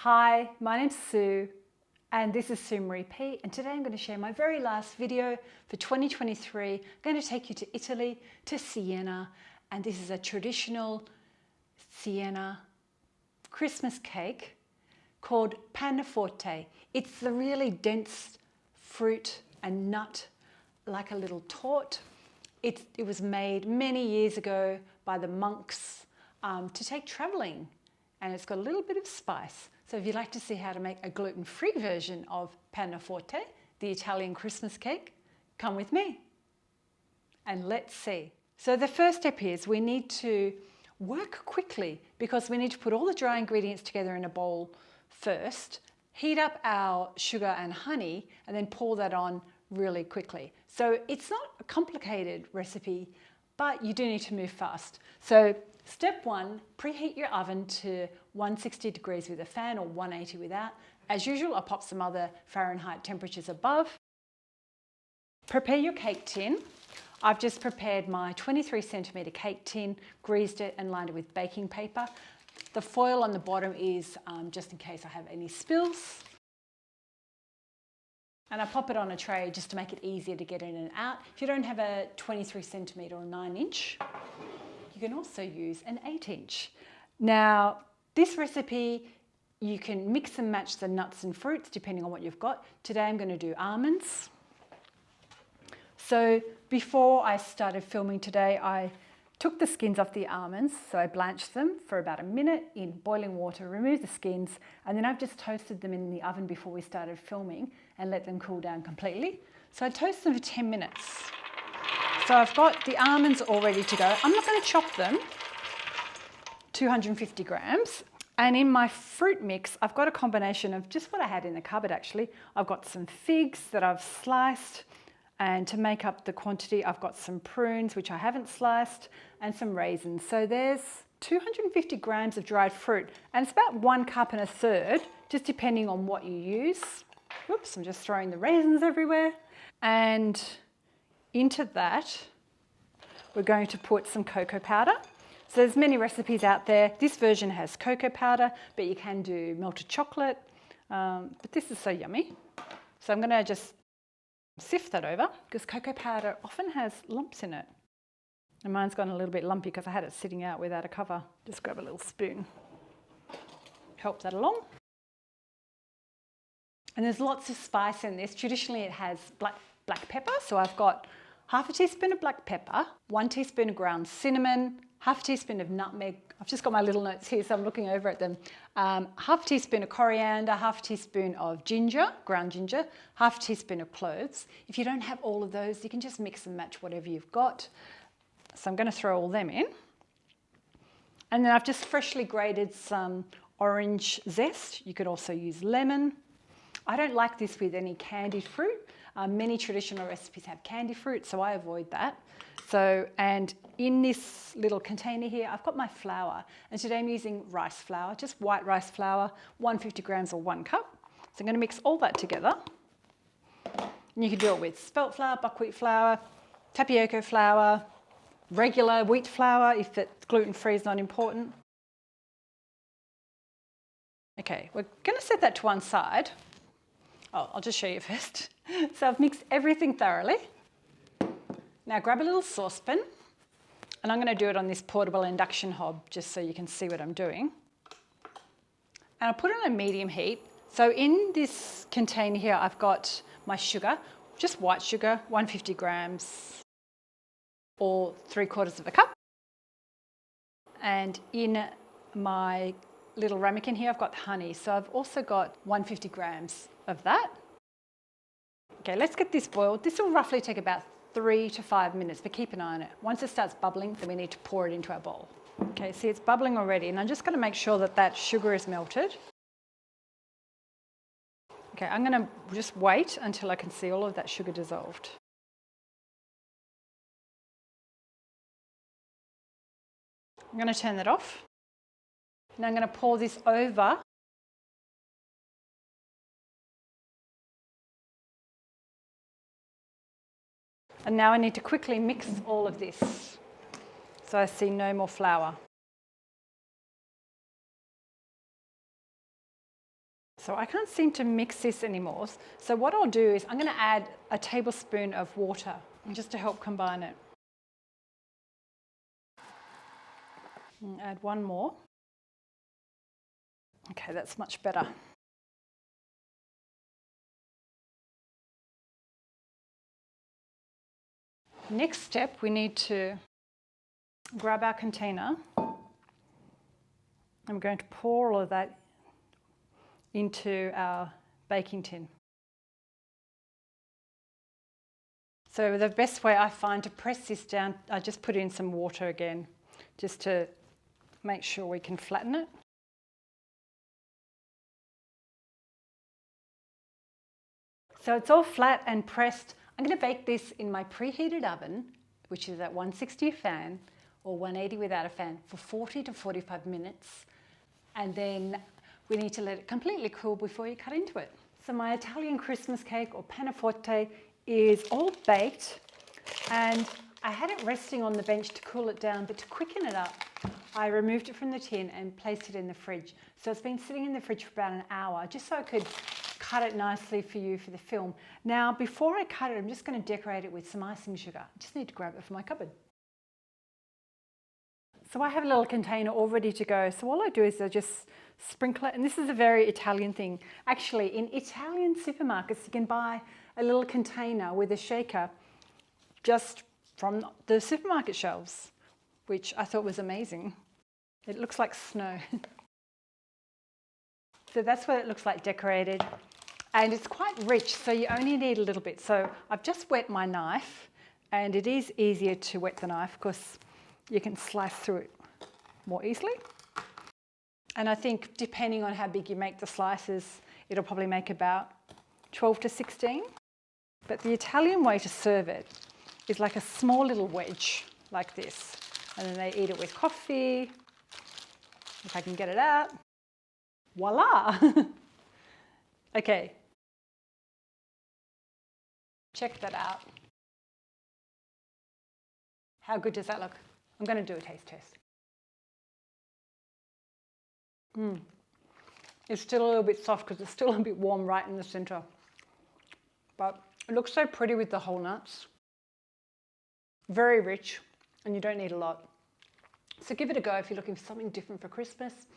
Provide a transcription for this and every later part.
Hi, my name's Sue and this is Sue Maree P, and today I'm going to share my very last video for 2023. I'm going to take you to Italy, to Sienna, and this is a traditional Sienna Christmas cake called Panforte. It's the really dense fruit and nut, like a little torte. It was made many years ago by the monks to take traveling, and it's got a little bit of spice. So if you'd like to see how to make a gluten-free version of Panforte, the Italian Christmas cake, come with me and let's see. So the first step is we need to work quickly because we need to put all the dry ingredients together in a bowl first, heat up our sugar and honey, and then pour that on really quickly. So it's not a complicated recipe, but you do need to move fast. So step one, preheat your oven to 160 degrees with a fan or 180 without. As usual, I'll pop some other Fahrenheit temperatures above. Prepare your cake tin. I've just prepared my 23 centimetre cake tin, greased it and lined it with baking paper. The foil on the bottom is just in case I have any spills. And I pop it on a tray just to make it easier to get in and out. If you don't have a 23 centimetre or 9-inch, you can also use an 8-inch. Now, this recipe, you can mix and match the nuts and fruits depending on what you've got. Today I'm going to do almonds. So before I started filming today, I took the skins off the almonds. So I blanched them for about a minute in boiling water, removed the skins, and then I've just toasted them in the oven before we started filming and let them cool down completely. So I toast them for 10 minutes. So I've got the almonds all ready to go. I'm not going to chop them, 250 grams. And in my fruit mix, I've got a combination of just what I had in the cupboard actually. I've got some figs that I've sliced, and to make up the quantity, I've got some prunes, which I haven't sliced, and some raisins. So there's 250 grams of dried fruit, and it's about 1 cup and a third, just depending on what you use. Whoops, I'm just throwing the raisins everywhere. And into that, we're going to put some cocoa powder. So there's many recipes out there. This version has cocoa powder, but you can do melted chocolate. But this is so yummy. So I'm going to just sift that over because cocoa powder often has lumps in it. And mine's gone a little bit lumpy because I had it sitting out without a cover. Just grab a little spoon. Help that along. And there's lots of spice in this. Traditionally it has black pepper. So I've got half a teaspoon of black pepper, 1 teaspoon of ground cinnamon, half a teaspoon of nutmeg. I've just got my little notes here, so I'm looking over at them. Half a teaspoon of coriander, half a teaspoon of ginger, ground ginger, half a teaspoon of cloves. If you don't have all of those, you can just mix and match whatever you've got. So I'm going to throw all them in. And then I've just freshly grated some orange zest. You could also use lemon. I don't like this with any candied fruit. Many traditional recipes have candy fruit, so I avoid that. So, and in this little container here, I've got my flour. And today I'm using rice flour, just white rice flour, 150 grams or 1 cup. So I'm going to mix all that together. And you can do it with spelt flour, buckwheat flour, tapioca flour, regular wheat flour if it's gluten-free is not important. Okay, we're going to set that to one side. Oh, I'll just show you first. So I've mixed everything thoroughly. Now grab a little saucepan, and I'm going to do it on this portable induction hob just so you can see what I'm doing. And I'll put it on a medium heat. So in this container here, I've got my sugar, just white sugar, 150 grams or 3/4 of a cup. And in my little ramekin here, I've got honey. So I've also got 150 grams of that. Okay, let's get this boiled. This will roughly take about 3 to 5 minutes, but keep an eye on it. Once it starts bubbling, then we need to pour it into our bowl. Okay, see it's bubbling already, and I'm just going to make sure that that sugar is melted. Okay, I'm going to just wait until I can see all of that sugar dissolved. I'm going to turn that off. Now I'm going to pour this over . And now I need to quickly mix all of this so I see no more flour. So I can't seem to mix this anymore. So what I'll do is I'm going to add a tablespoon of water just to help combine it. And add one more. Okay, that's much better. Next step, we need to grab our container. I'm going to pour all of that into our baking tin. So the best way I find to press this down, I just put in some water again, just to make sure we can flatten it. So it's all flat and pressed. I'm going to bake this in my preheated oven, which is at 160 fan or 180 without a fan, for 40 to 45 minutes. And then we need to let it completely cool before you cut into it. So my Italian Christmas cake, or Panforte, is all baked, and I had it resting on the bench to cool it down, but to quicken it up, I removed it from the tin and placed it in the fridge. So it's been sitting in the fridge for about an hour, just so I could cut it nicely for you for the film. Now, before I cut it, I'm just going to decorate it with some icing sugar. I just need to grab it from my cupboard. So I have a little container all ready to go. So all I do is I just sprinkle it, and this is a very Italian thing. Actually, in Italian supermarkets, you can buy a little container with a shaker just from the supermarket shelves, which I thought was amazing. It looks like snow. So that's what it looks like decorated. And it's quite rich, so you only need a little bit. So I've just wet my knife, and it is easier to wet the knife because you can slice through it more easily. And I think depending on how big you make the slices, it'll probably make about 12 to 16. But the Italian way to serve it is like a small little wedge like this. And then they eat it with coffee. If I can get it out. Voila! Okay. Check that out. How good does that look? I'm going to do a taste test. It's still a little bit soft because it's still a bit warm right in the center. But it looks so pretty with the whole nuts. Very rich, and you don't need a lot. So give it a go if you're looking for something different for Christmas.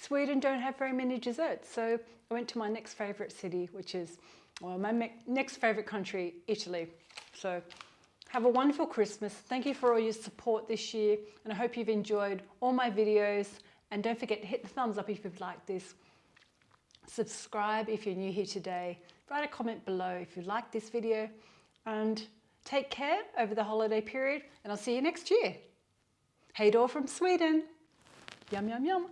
Sweden don't have very many desserts, so I went to my next favourite city, which is, well, my next favourite country, Italy. So have a wonderful Christmas. Thank you for all your support this year, and I hope you've enjoyed all my videos. And don't forget to hit the thumbs up if you've liked this. Subscribe if you're new here today. Write a comment below if you like this video. And take care over the holiday period, and I'll see you next year. Hej då from Sweden. Yum, yum, yum.